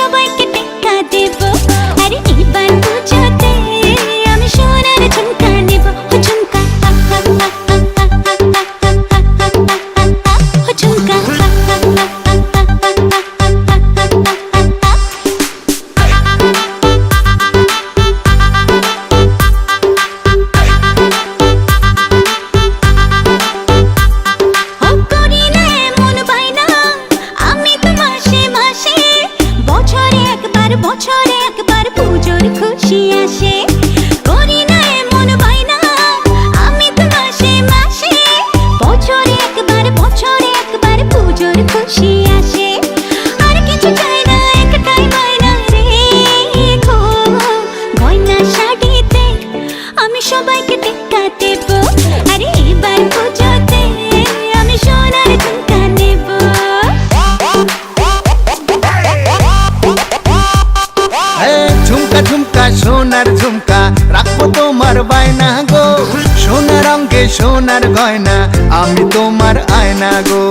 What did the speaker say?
সবাইকে টেক্কা দেব। আরে এবার পুজোতে আমি সোনার ঝুমকা নেব। ও ঝুমকা ও ঝুমকা বছরে একবার পুজোর খুশি আসে। করি না এমন বাইনা আমি তো মাসে মাসে। বছরে একবার পুজোর খুশি আসে। আর কিছু চাই না, একটাই বায়না রেখো। গয়না শাড়িতে আমি সবাইকে টেক্কা দেব। আরে এবার পুজোতে আমি সোনার ঝুমকা নেব। ঝুমকা ঝুমকা সোনার ঝুমকা রাখবো তোমার বায়না গো। সোনার অঙ্গে সোনার গয়না আমি তোমার আয়না গো।